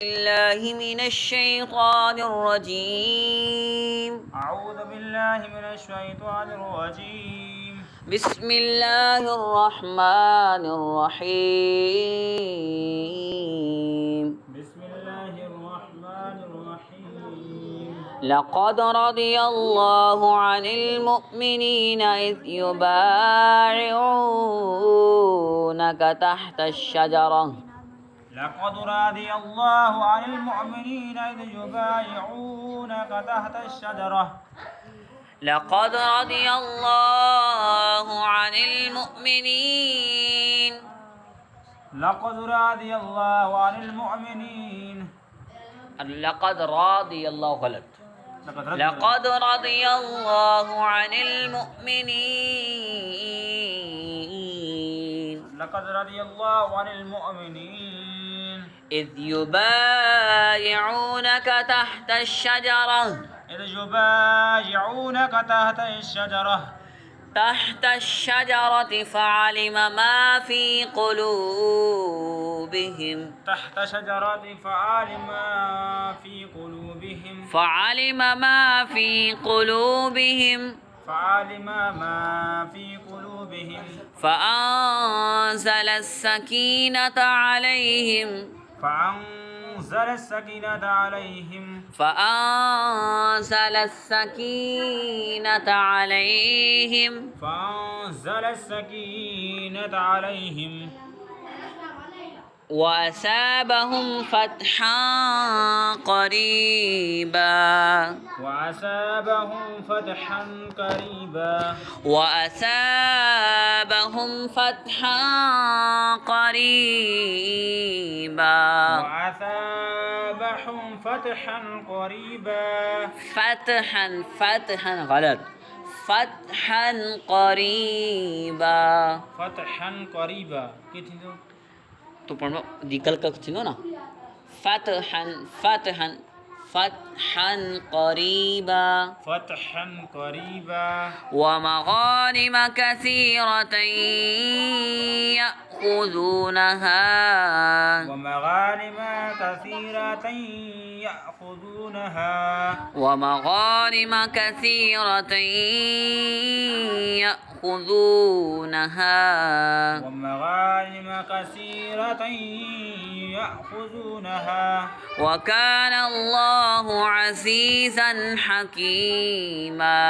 الله من الشيطان الرجيم. أعوذ بالله من الشيطان الرجيم. بسم الله الرحمن الرحيم. بسم الله الرحمن الرحيم. لقد رضي الله عن المؤمنين إذ يبايعونك تحت الشجرة لقد رضي الله عن المؤمنين إذ يبايعونك تحت الشجرة. لقد رضي الله عن المؤمنين. لقد رضي الله عن المؤمنين. لقد رضي الله غلط. لقد رضي الله عن المؤمنين. لقد رضي الله عن المؤمنين إذ يبايعونك تحت الشجرة إذ يبايعونك تحت الشجرة. تحت الشجرة فعلم ما في قلوبهم. تحت شجرة فعلم ما في قلوبهم. فعلم ما في قلوبهم. فعلم ما في قلوبهم. فأنزل السكينة عليهم. فأنزل السكينة عليهم. فأنزل السكينة عليهم. فأنزل السكينة عليهم. وأثابهم فتحا قريبا. وأصابهم فتحا قريبا. وأثابهم فتحا قريبا. وأصابهم فتحا قريبا. فتحا غلط. فتحا قريبا. فتحا قريبا के थी तो पढ़ो दिकल का थी ना فتحا فتحا فتحا قريبا. فتحا قريبا. ومغانم كثيرة يأخذونها. ومغانم كثيرة يأخذونها. ومغانم كثيرة يأخذونها. ومغانم كثيرة يأخذونها. وكان الله عزيزا حكيما.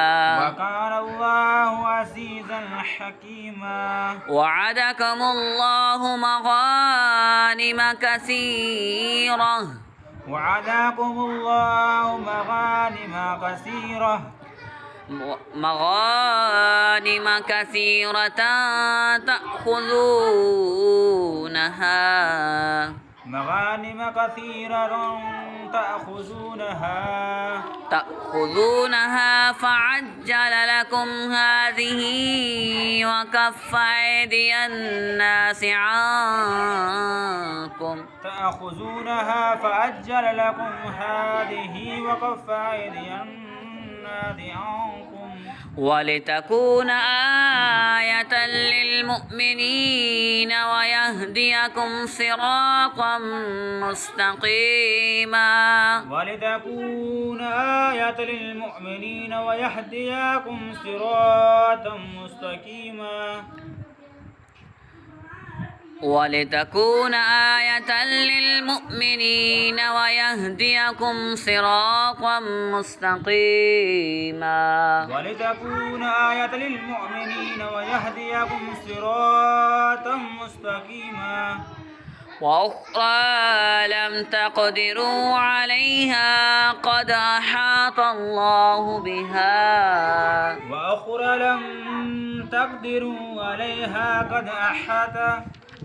وكان الله عزيزا حكيما. وعدكم الله مغانم كثيرة. وعدكم الله مغانم كثيرة. مغانم كثيرة تأخذونها. مغانم كثيرة تأخذونها. فعجل لكم هذه وكف أيدي الناس عنكم. تأخذونها فعجل لكم هذه وكف أيدي الناس عنكم. ولتكون آية للمؤمنين ويهديكم صراطا مستقيما. ولتكون آية للمؤمنين ويهديكم صراطا مستقيما. ولتكون آية للمؤمنين ويهديكم صراطا مستقيما. ولتكون آية للمؤمنين ويهديكم صراطا مستقيما. وأخرى لم تقدروا عليها قد أحاط الله بها. وأخرى لم تقدروا عليها قد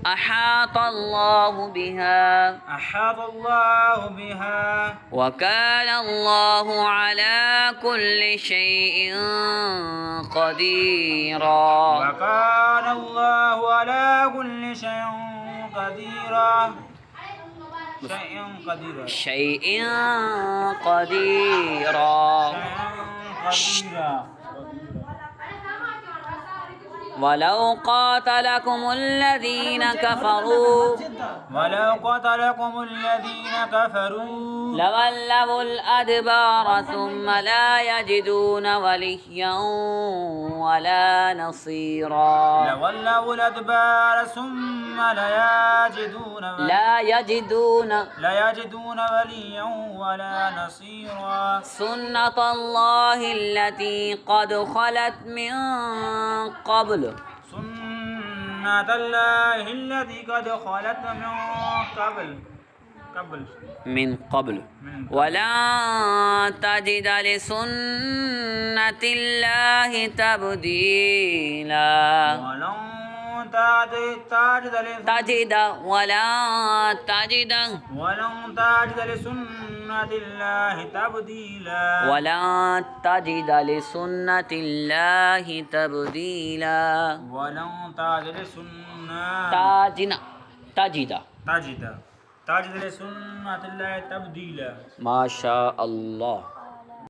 أحاط الله بها. أحاط الله بها. وكان الله على كل شيء قديرا. وكان الله على كل شيء قديرا. شيء قديرا. ولو قاتلكم الذين كفروا ولو قتلكم الذين كفروا لولوا الأدبار ثم لا يجدون وليا ولا نصيرا. لولوا الأدبار ثم لا يجدون وليا ولا نصيرا. سنة الله التي قد خلت من قبل سنة الله التي قد خلت من قبل ولن تجد لسنة الله تبديلا. ولن تجد لسنة الله تبديلا. ولن تجد لسنة الله تبديلا. ولن تجد لسنة تجد لسنة الله تبديلا. ما شاء الله.